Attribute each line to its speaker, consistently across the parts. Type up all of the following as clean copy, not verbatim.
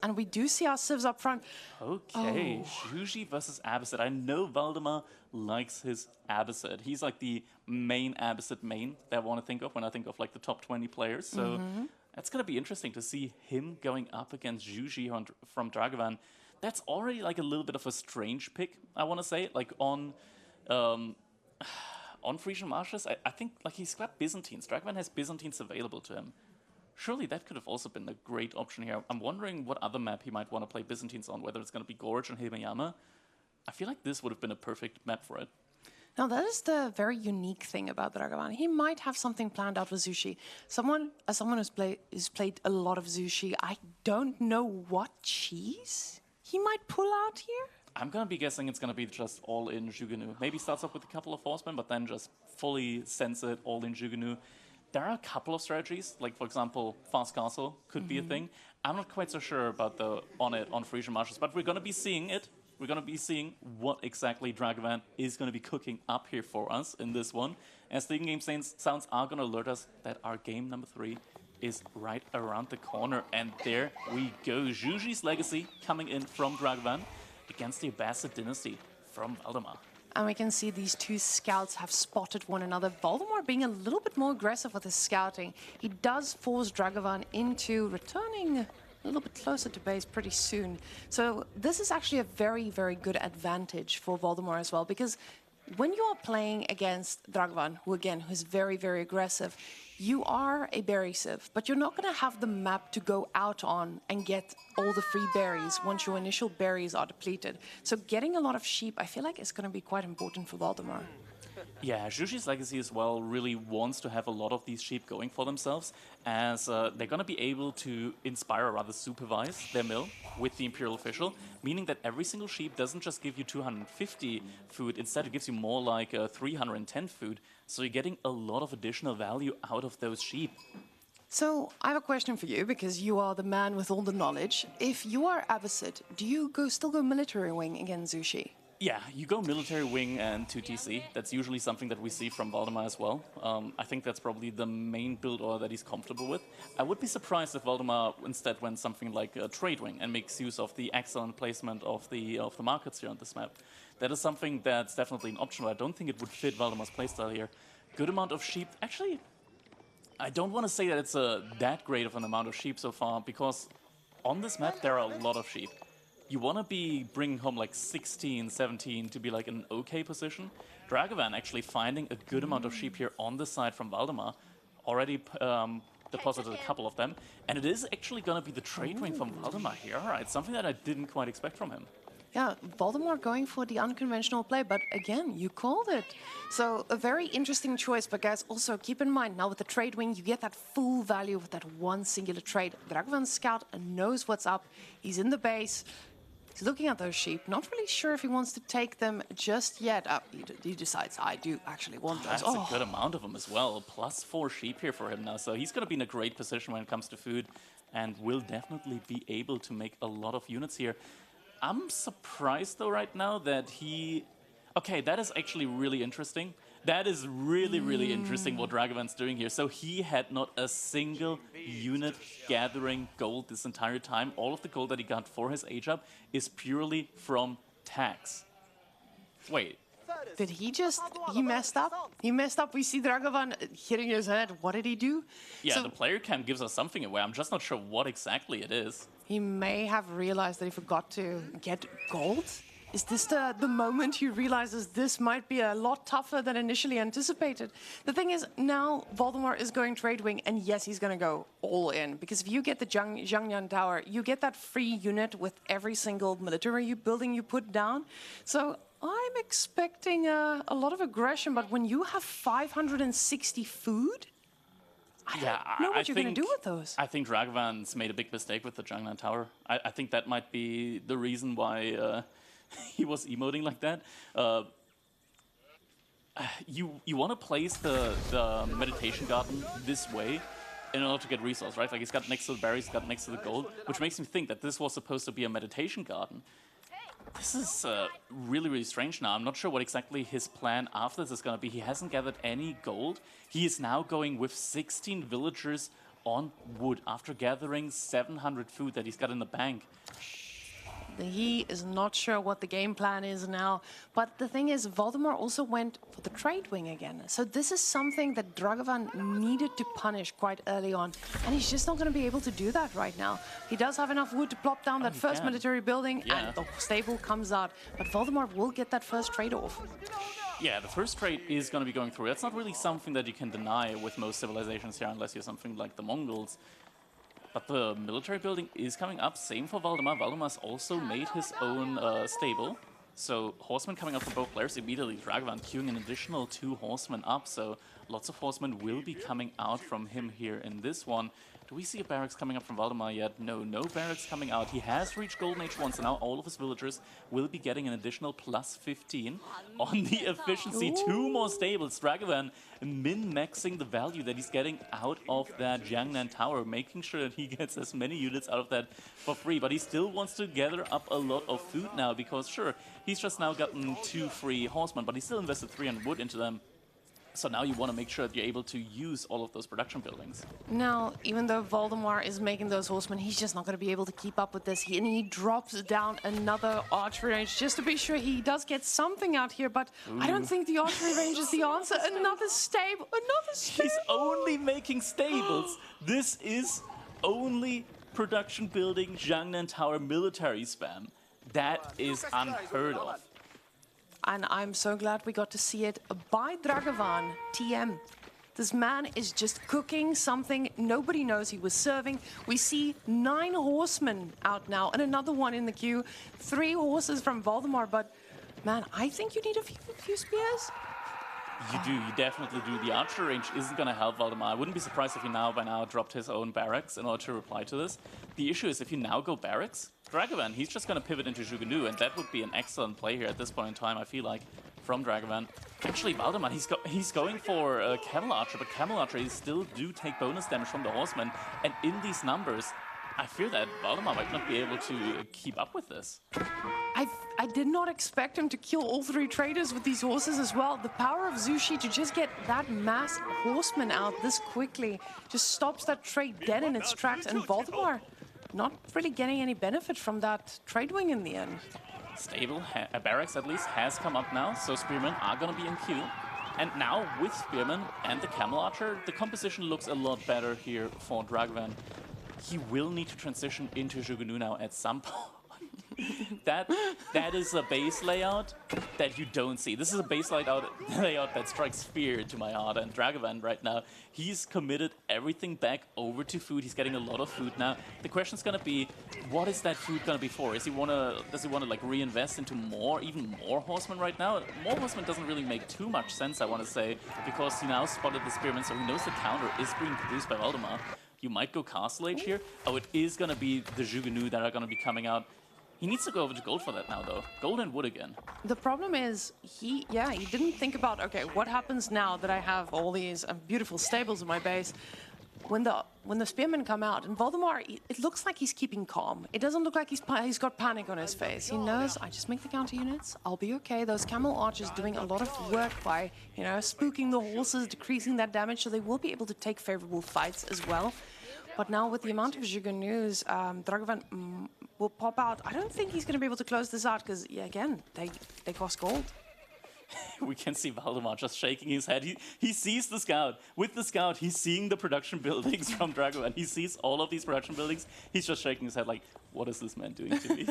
Speaker 1: And we do see our civs up front.
Speaker 2: Okay, Zhuji versus Abbasid. I know Valdemar likes his Abbasid. He's like the main Abbasid main that I want to think of when I think of like the top 20 players. So that's going to be interesting to see him going up against Zhuji from Dragevann. That's already like a little bit of a strange pick, I want to say. Like on Frisian Marshes, I think like he's got Byzantines. Dragevann has Byzantines available to him. Surely that could have also been a great option here. I'm wondering what other map he might want to play Byzantines on, whether it's going to be Gorge and Himayama. I feel like this would have been a perfect map for it.
Speaker 1: Now, that is the very unique thing about Dragevann. He might have something planned out with Zhuji. As someone who's played a lot of Zhuji, I don't know what cheese he might pull out here.
Speaker 2: I'm going to be guessing it's going to be just all-in Jugenu. Maybe starts off with a couple of horsemen, but then just fully sends it all-in Jugenu. There are a couple of strategies, like for example, Fast Castle could be a thing. I'm not quite so sure about the on Frisian Marshes, but we're going to be seeing it. We're going to be seeing what exactly Dragevann is going to be cooking up here for us in this one. As the in-game sounds are going to alert us that our game number 3 is right around the corner. And there we go. Zhuji's Legacy coming in from Dragevann against the Abbasid Dynasty from Valdemar.
Speaker 1: And we can see these two scouts have spotted one another. Valdemar being a little bit more aggressive with his scouting. He does force Dragevann into returning a little bit closer to base pretty soon. So this is actually a very, very good advantage for Valdemar as well, because when you are playing against Dragevann, who is very, very aggressive, you are a berry civ, but you're not going to have the map to go out on and get all the free berries once your initial berries are depleted. So getting a lot of sheep, I feel like, is going to be quite important for Valdemar.
Speaker 2: Yeah, Zhuji's Legacy as well really wants to have a lot of these sheep going for themselves, as they're going to be able to inspire or rather supervise their mill with the Imperial Official, meaning that every single sheep doesn't just give you 250 food, instead it gives you more like 310 food, so you're getting a lot of additional value out of those sheep.
Speaker 1: So I have a question for you, because you are the man with all the knowledge. If you are Abbasid, do you still go military wing against Zhuji?
Speaker 2: Yeah, you go military wing and 2TC. That's usually something that we see from Valdemar as well. I think that's probably the main build order that he's comfortable with. I would be surprised if Valdemar instead went something like a trade wing and makes use of the excellent placement of the markets here on this map. That is something that's definitely an option, but I don't think it would fit Valdemar's playstyle here. Good amount of sheep. Actually, I don't want to say that it's that great of an amount of sheep so far, because on this map there are a lot of sheep. You want to be bringing home like 16, 17 to be like in an okay position. Dragevann actually finding a good amount of sheep here on the side from Valdemar. Already deposited a couple of them. And it is actually going to be the trade wing from Valdemar here. Alright, something that I didn't quite expect from him.
Speaker 1: Yeah, Valdemar going for the unconventional play, but again, you called it. So a very interesting choice, but guys, also keep in mind, now with the trade wing, you get that full value with that one singular trade. Dragevann's scout knows what's up. He's in the base. He's looking at those sheep, not really sure if he wants to take them just yet. He decides, I do actually want those.
Speaker 2: That's a good amount of them as well. Plus 4 sheep here for him now. So he's going to be in a great position when it comes to food and will definitely be able to make a lot of units here. I'm surprised though right now that he... Okay, that is actually really interesting. That is really, really interesting what Dragevann's doing here. So he had not a single unit gathering gold this entire time. All of the gold that he got for his age up is purely from tax. Wait.
Speaker 1: Did he just... He messed up? He messed up. We see Dragevann hitting his head. What did he do?
Speaker 2: Yeah,
Speaker 1: so,
Speaker 2: the player cam gives us something away. I'm just not sure what exactly it is.
Speaker 1: He may have realized that he forgot to get gold. Is this the moment he realizes this might be a lot tougher than initially anticipated? The thing is, now Valdemar is going trade wing, and yes, he's going to go all in. Because if you get the Zhangyan Tower, you get that free unit with every single military building you put down. So I'm expecting a lot of aggression, but when you have 560 food, I don't know what you're going to do with those.
Speaker 2: I think Dragevann's made a big mistake with the Zhangyan Tower. I think that might be the reason why... he was emoting like that. You want to place the meditation garden this way in order to get resource, right? Like he's got next to the berries, he's got next to the gold, which makes me think that this was supposed to be a meditation garden. This is really, really strange now. I'm not sure what exactly his plan after this is going to be. He hasn't gathered any gold. He is now going with 16 villagers on wood after gathering 700 food that he's got in the bank.
Speaker 1: He is not sure what the game plan is now. But the thing is, Valdemar also went for the trade wing again. So this is something that Dragevann needed to punish quite early on. And he's just not going to be able to do that right now. He does have enough wood to plop down that first military building, and the stable comes out. But Valdemar will get that first trade off.
Speaker 2: Yeah, the first trade is going to be going through. That's not really something that you can deny with most civilizations here, unless you're something like the Mongols. But the military building is coming up. Same for Valdemar. Valdemar's also made his own stable. So horsemen coming up from both players immediately. Dragevann queuing an additional 2 horsemen up. So lots of horsemen will be coming out from him here in this one. Do we see a barracks coming up from Valdemar yet? No, no barracks coming out. He has reached Golden Age once, and now all of his villagers will be getting an additional plus 15 on the efficiency. 2 more stables. Dragevann min-maxing the value that he's getting out of that Jiangnan Tower, making sure that he gets as many units out of that for free. But he still wants to gather up a lot of food now, because sure, he's just now gotten 2 free horsemen, but he still invested 300 wood into them. So now you want to make sure that you're able to use all of those production buildings.
Speaker 1: Now, even though Valdemar is making those horsemen, he's just not going to be able to keep up with this. He drops down another archery range just to be sure he does get something out here. But I don't think the archery range is the answer. Another stable, another stable.
Speaker 2: He's only making stables. This is only production building Jiangnan Tower military spam. That is unheard of.
Speaker 1: And I'm so glad we got to see it by Dragevann, TM. This man is just cooking something nobody knows he was serving. We see 9 horsemen out now and another one in the queue. 3 horses from Valdemar, but man, I think you need a few spears.
Speaker 2: You do, you definitely do. The archer range isn't going to help Valdemar. I wouldn't be surprised if he by now dropped his own barracks in order to reply to this. The issue is if you now go barracks, Dragevann, he's just going to pivot into Jugunu, and that would be an excellent play here at this point in time, I feel like, from Dragevann. Actually, Valdemar, he's going for Camel Archer, but Camel Archer still do take bonus damage from the horsemen, and in these numbers, I fear that Valdemar might not be able to keep up with this.
Speaker 1: I did not expect him to kill all 3 traders with these horses as well. The power of Zushi to just get that mass horseman out this quickly just stops that trade dead in its tracks, and Valdemar not really getting any benefit from that trade wing in the end.
Speaker 2: Stable, barracks at least, has come up now, so Spearmen are going to be in queue. And now, with Spearmen and the Camel Archer, the composition looks a lot better here for Dragevann. He will need to transition into Jugunu now at some point. That is a base layout that you don't see. This is a base layout that strikes fear to my heart. And Dragevann right now, he's committed everything back over to food. He's getting a lot of food now. The question's gonna be, what is that food gonna be for? Does he wanna like reinvest into even more horsemen right now? More horsemen doesn't really make too much sense, I want to say, because he now spotted the spearmen, so he knows the counter is being produced by Valdemar. You might go Castle Age here. Oh, it is gonna be the Jugunu that are gonna be coming out. He needs to go over to gold for that now, though. Gold and wood again.
Speaker 1: The problem is, he didn't think about, okay, what happens now that I have all these beautiful stables in my base? When the spearmen come out, and Valdemar, it looks like he's keeping calm. It doesn't look like he's got panic on his face. He knows, I just make the counter units, I'll be okay. Those camel archers doing a lot of work by, spooking the horses, decreasing that damage, so they will be able to take favorable fights as well. But now with the amount of Jugunus, Dragevann will pop out. I don't think he's going to be able to close this out because, again, they cost gold.
Speaker 2: We can see Valdemar just shaking his head. He sees the scout. With the scout, he's seeing the production buildings from Dragevann. He sees all of these production buildings. He's just shaking his head like, what is this man doing to me?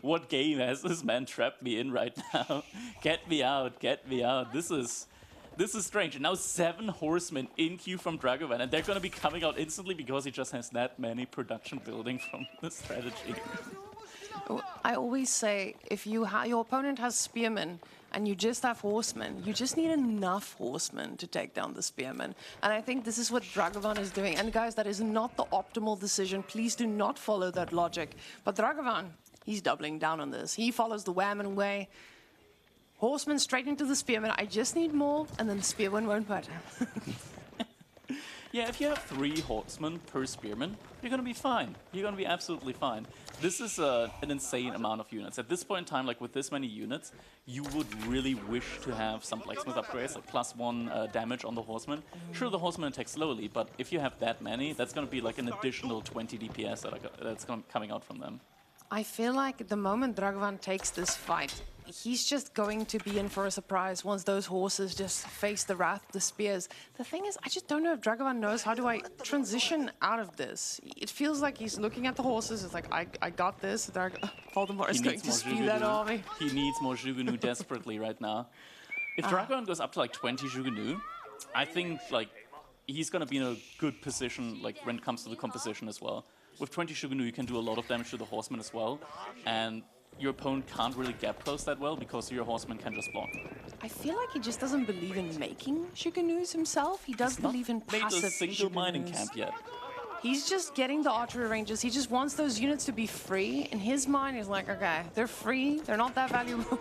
Speaker 2: what game has this man trapped me in right now? Get me out, get me out. This is strange. And now 7 horsemen in queue from Dragevann, and they're going to be coming out instantly because he just has that many production building from the strategy.
Speaker 1: I always say, if your opponent has spearmen and you just have horsemen, you just need enough horsemen to take down the spearmen. And I think this is what Dragevann is doing. And guys, that is not the optimal decision. Please do not follow that logic. But Dragevann, he's doubling down on this. He follows the Whammon way. Horsemen straight into the spearmen. I just need more, and then the spearmen won't matter.
Speaker 2: Yeah, if you have 3 horsemen per spearman, you're going to be fine. You're going to be absolutely fine. This is an insane amount of units. At this point in time, like with this many units, you would really wish to have some blacksmith upgrades, like +1 damage on the horseman. Sure, the horseman attacks slowly, but if you have that many, that's going to be like an additional 20 DPS that's coming out from them.
Speaker 1: I feel like the moment Dragevann takes this fight, he's just going to be in for a surprise once those horses just face the wrath of the spears. The thing is, I just don't know if Dragevann knows how do I transition out of this. It feels like he's looking at the horses, it's like, I got this. Valdemar is going to speed that army.
Speaker 2: He needs more Jugunu desperately right now. If Dragevann goes up to like 20 Jugunu, I think like he's going to be in a good position like when it comes to the composition as well. With 20 Jugunu, you can do a lot of damage to the horseman as well, and your opponent can't really gap close that well because your horseman can just block.
Speaker 1: I feel like he just doesn't believe in making Jugunus himself. He does believe in passive
Speaker 2: made a single
Speaker 1: Jugunus.
Speaker 2: mining camp yet.
Speaker 1: He's just getting the archery ranges. He just wants those units to be free. In his mind, he's like, okay, they're free. They're not that valuable.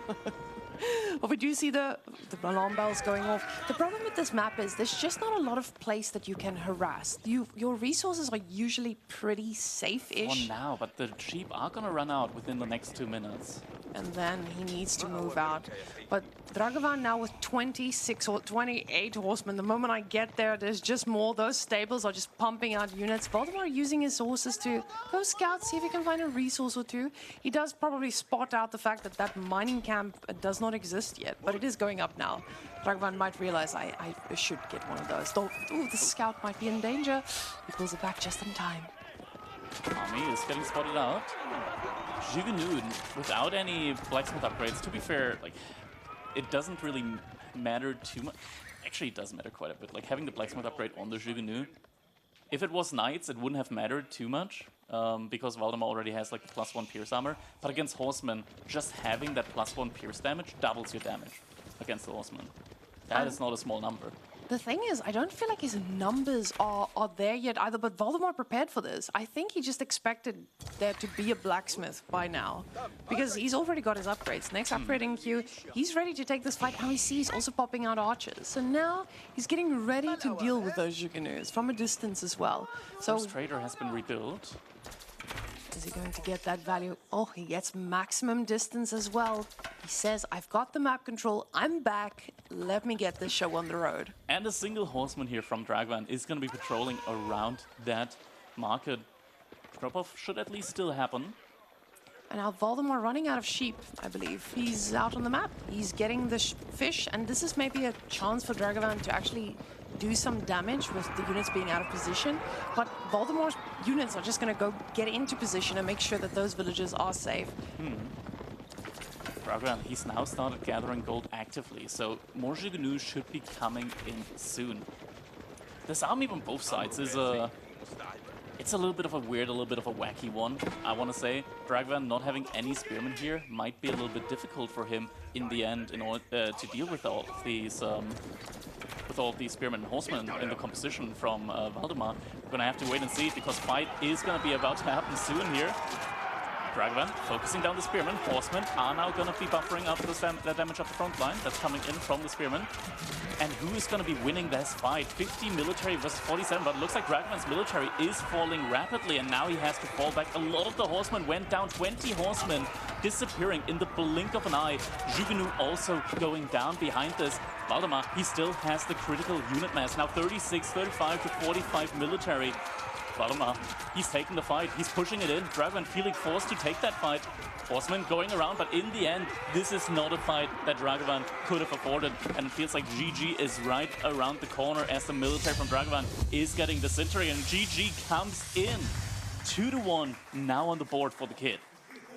Speaker 1: But we do see the alarm bells going off. The problem with this map is there's just not a lot of place that you can harass. Your resources are usually pretty safe-ish.
Speaker 2: For now, but the sheep are going to run out within the next 2 minutes.
Speaker 1: And then he needs to move out. But Dragevann now with 26 or 28 horsemen. The moment I get there, there's just more. Those stables are just pumping out units. Valdemar using his horses to go scout, see if he can find a resource or two. He does probably spot out the fact that that mining camp does not exist yet, but it is going up now. Dragevann might realize I should get one of those. Ooh, the scout might be in danger. He pulls it back just in time.
Speaker 2: Army is getting spotted out. Jugunu, without any blacksmith upgrades, to be fair, like it doesn't really matter too much. Actually, it does matter quite a bit. Like having the blacksmith upgrade on the Jugunu. If it was knights, it wouldn't have mattered too much because Valdemar already has like the +1 pierce armor. But against horsemen, just having that +1 pierce damage doubles your damage against the horsemen. That is not a small number.
Speaker 1: The thing is, I don't feel like his numbers are there yet either, but Valdemar prepared for this. I think he just expected there to be a blacksmith by now, because he's already got his upgrades. Next upgrade in queue, he's ready to take this fight. Now he sees also popping out archers. So now he's getting ready to deal with those Jugunus from a distance as well. So
Speaker 2: First trader has been rebuilt.
Speaker 1: is he going to get that value? Oh, he gets maximum distance as well. He says, I've got the map control, I'm back, let me get this show on the road.
Speaker 2: And a single horseman here from Dragevann is going to be patrolling around that market. Drop-off should at least still happen.
Speaker 1: And now Valdemar running out of sheep, I believe. He's out on the map. He's getting the fish, and this is maybe a chance for Dragevann to actually do some damage with the units being out of position. But Valdemar's units are just going to go get into position and make sure that those villages are safe.
Speaker 2: Dragevann, he's now started gathering gold actively, so more Jugunu should be coming in soon. This army on both sides is it's a little bit of a weird, a little bit of a wacky one, I want to say. Dragevann not having any spearmen here might be a little bit difficult for him in the end in order to deal with all of these spearmen and horsemen in the composition from Valdemar. We're gonna have to wait and see because fight is gonna be about to happen soon here. Dragevann focusing down the spearmen. Horsemen are now going to be buffering up the damage up the front line that's coming in from the spearmen. And who is going to be winning this fight? 50 military versus 47, but it looks like Dragevann's military is falling rapidly, and now he has to fall back. A lot of the horsemen went down, 20 horsemen disappearing in the blink of an eye. Jugunu also going down behind this. Valdemar, he still has the critical unit mass. Now 36, 35 to 45 military. Valdemar, he's taking the fight, he's pushing it in. Dragevann feeling forced to take that fight. Horsemen going around, but in the end, this is not a fight that Dragevann could have afforded. And it feels like GG is right around the corner as the military from Dragevann is getting disintegrated. And GG comes in 2-1 now on the board for the kid.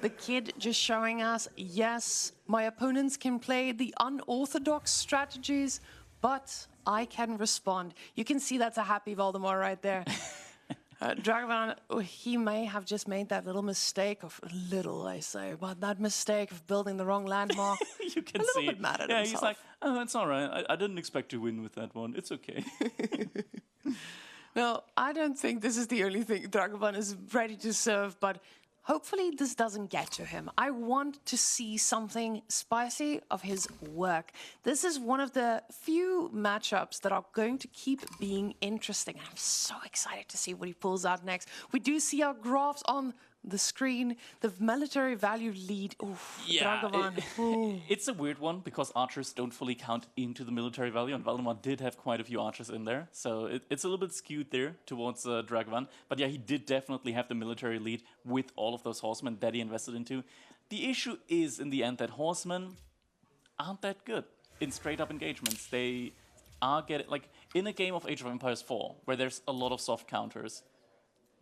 Speaker 1: The kid just showing us, yes, my opponents can play the unorthodox strategies, but I can respond. You can see that's a happy Valdemar right there. Dragevann, he may have just made that little mistake of I say, but that mistake of building the wrong landmark.
Speaker 2: You can
Speaker 1: a
Speaker 2: see
Speaker 1: little bit mad at himself.
Speaker 2: He's like, oh, it's all right. I didn't expect to win with that one. It's okay.
Speaker 1: No, I don't think this is the only thing Dragevann is ready to serve, but Hopefully this doesn't get to him. I want to see something spicy of his work. This is one of the few matchups that are going to keep being interesting. I'm so excited to see what he pulls out next. We do see our graphs on the screen, the military value lead. Oof, Dragevann.
Speaker 2: It's a weird one because archers don't fully count into the military value, and Valdemar did have quite a few archers in there, so it's a little bit skewed there towards Dragevann. But yeah, he did definitely have the military lead with all of those horsemen that he invested into. The issue is, in the end, that horsemen aren't that good in straight-up engagements. They are getting, like, in a game of Age of Empires 4, where there's a lot of soft counters,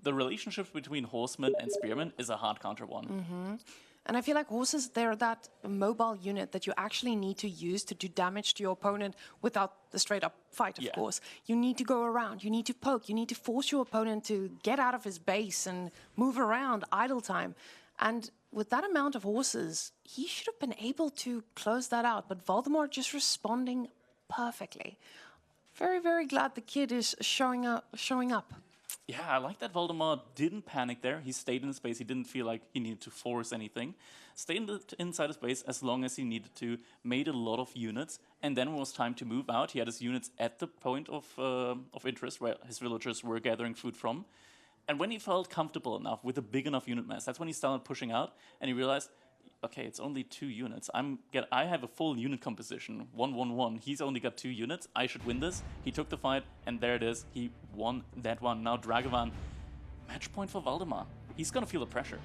Speaker 2: the relationship between horsemen and spearmen is a hard counter one.
Speaker 1: And I feel like horses, they're that mobile unit that you actually need to use to do damage to your opponent without the straight-up fight, of course. You need to go around, you need to poke, you need to force your opponent to get out of his base and move around, idle time. And with that amount of horses, he should have been able to close that out, but Valdemar just responding perfectly. Very, very glad the kid is showing up.
Speaker 2: Yeah, I like that Valdemar didn't panic there. He stayed in his base. He didn't feel like he needed to force anything. Stayed inside his base as long as he needed to, made a lot of units, and then when it was time to move out, he had his units at the point of interest where his villagers were gathering food from. And when he felt comfortable enough with a big enough unit mass, that's when he started pushing out, and he realized, okay, it's only 2 units. I have a full unit composition, 1-1-1. He's only got 2 units. I should win this. He took the fight, and there it is. He won that one. Now Dragevann, match point for Valdemar. He's gonna feel the pressure.